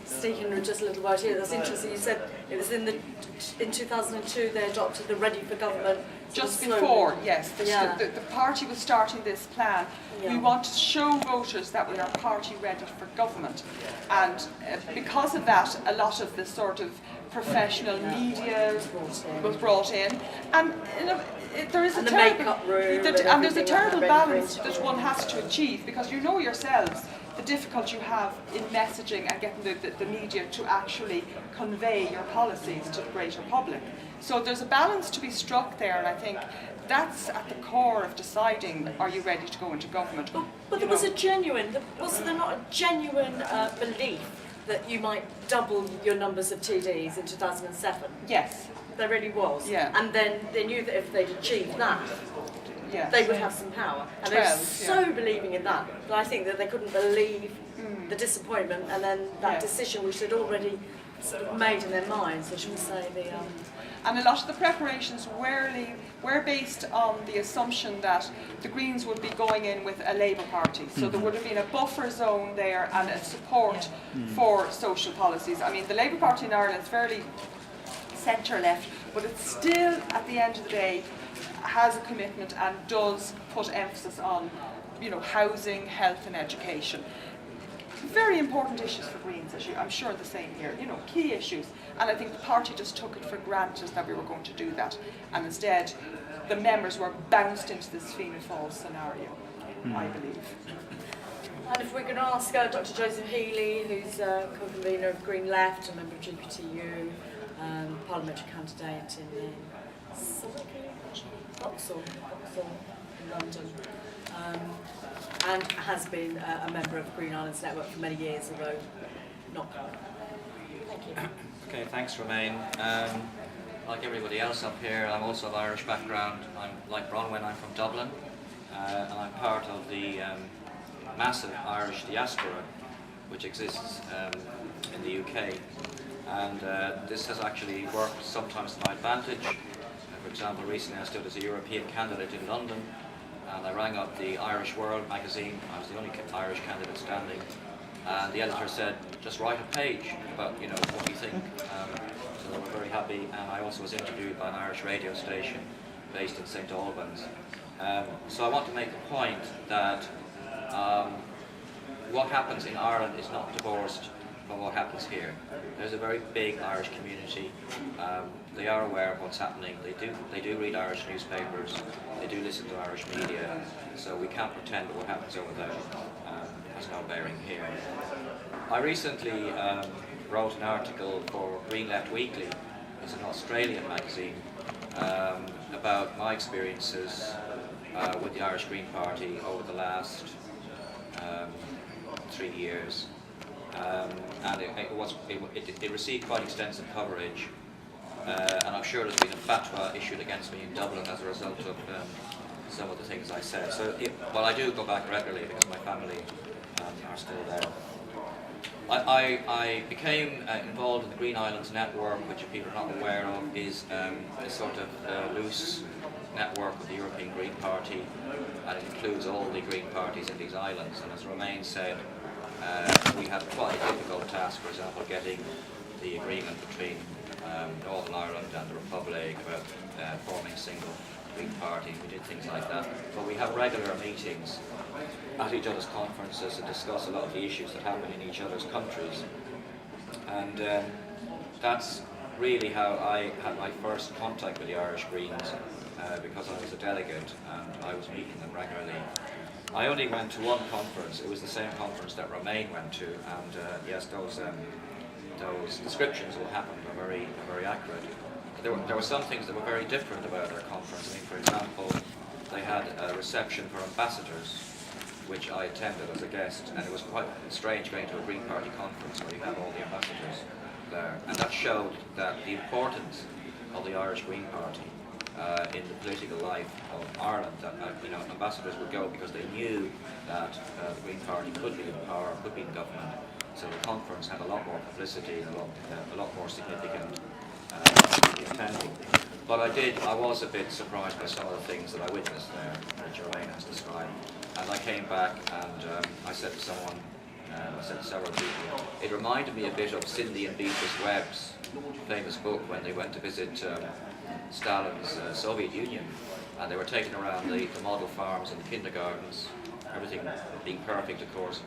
Stephen, just a little word here. That's interesting. You said it was in 2002 they adopted the Ready for Government. Just before, yes. The party was starting this plan. Yeah. We want to show voters that we are party ready for government. And because of that, a lot of the sort of professional media was brought in. And there is a terrible balance that one has to achieve, because you know yourselves the difficulty you have in messaging and getting the media to actually convey your policies to the greater public. So there's a balance to be struck there, and I think that's at the core of deciding, are you ready to go into government? But there was a genuine, was there not a genuine belief that you might double your numbers of TDs in 2007? Yes. There really was. Yeah. And then they knew that if they'd achieved that, yes, they would have some power. And they were so believing in that I think that they couldn't believe the disappointment and then that decision which they'd already sort of made in their minds, I should say. And a lot of the preparations were based on the assumption that the Greens would be going in with a Labour Party. So there would have been a buffer zone there and a support for social policies. I mean, the Labour Party in Ireland is fairly centre-left, but it still, at the end of the day, has a commitment and does put emphasis on, housing, health and education. Very important issues for Greens, as I'm sure the same here, key issues. And I think the party just took it for granted that we were going to do that. And instead, the members were bounced into this Fianna Fáil scenario, I believe. And if we can ask Dr. Joseph Healy, who's co-convener of Green Left, a member of GPTU, parliamentary candidate in Vauxhall in London, and has been a member of Green Islands Network for many years, although not currently. Thank you. Okay, thanks, Romaine. Like everybody else up here, I'm also of Irish background. I'm like Bronwyn, I'm from Dublin, and I'm part of the massive Irish diaspora which exists in the UK. And this has actually worked sometimes to my advantage. For example, recently I stood as a European candidate in London, and I rang up the Irish World magazine. I was the only Irish candidate standing, and the editor said, just write a page about what you think. So they were very happy, and I also was interviewed by an Irish radio station based in St Albans. So I want to make the point that what happens in Ireland is not divorced from what happens here. There's a very big Irish community. They are aware of what's happening. They do read Irish newspapers. They do listen to Irish media. So we can't pretend that what happens over there has no bearing here. I recently wrote an article for Green Left Weekly. It's an Australian magazine about my experiences with the Irish Green Party over the last 3 years. And it received quite extensive coverage, and I'm sure there's been a fatwa issued against me in Dublin as a result of some of the things I said. So, well, I do go back regularly because my family are still there. I became involved in the Green Islands Network, which if people are not aware of is a sort of loose network with the European Green Party, and it includes all the Green parties in these islands. And as Romaine said, we had quite a difficult task, for example, getting the agreement between Northern Ireland and the Republic about forming a single Green Party. We did things like that. But we have regular meetings at each other's conferences and discuss a lot of the issues that happen in each other's countries. And that's really how I had my first contact with the Irish Greens, because I was a delegate and I was meeting them regularly. I only went to one conference. It was the same conference that Romaine went to, and yes, those descriptions of what happened are very accurate. There were some things that were very different about their conference. I mean, for example, they had a reception for ambassadors, which I attended as a guest, and it was quite strange going to a Green Party conference where you have all the ambassadors there, and that showed that the importance of the Irish Green Party in the political life of Ireland, that ambassadors would go because they knew that the Green Party could be in power, could be in government. So the conference had a lot more publicity and a lot more significant attending. But I was a bit surprised by some of the things that I witnessed there, that Joanne has described. And I came back and I said to someone I said to several people. It reminded me a bit of Cindy and Beatrice Webb's famous book when they went to visit Stalin's Soviet Union, and they were taken around the model farms and the kindergartens, everything being perfect, of course,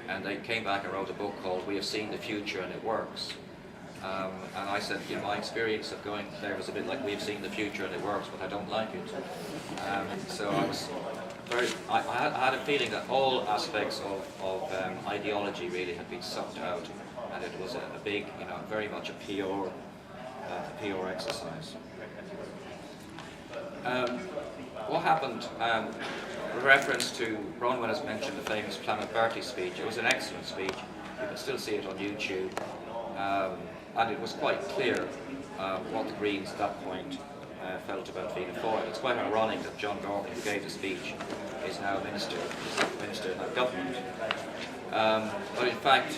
and they came back and wrote a book called We Have Seen the Future and It Works. And I said, my experience of going there was a bit like we've seen the future and it works, but I don't like it. So I was I had a feeling that all aspects of ideology really had been sucked out, and it was a big, very much a PR exercise. What happened? With reference to, Bronwyn has mentioned the famous Clement Bertie speech. It was an excellent speech. You can still see it on YouTube. And it was quite clear what the Greens at that point felt about Fianna Fáil. It's quite ironic that John Gormley, who gave the speech, is now minister in that government. But in fact,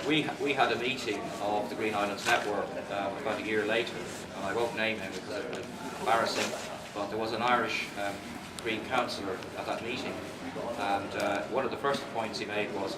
we had a meeting of the Green Islands Network about a year later, and I won't name him because it was embarrassing, but there was an Irish Green councillor at that meeting, and one of the first points he made was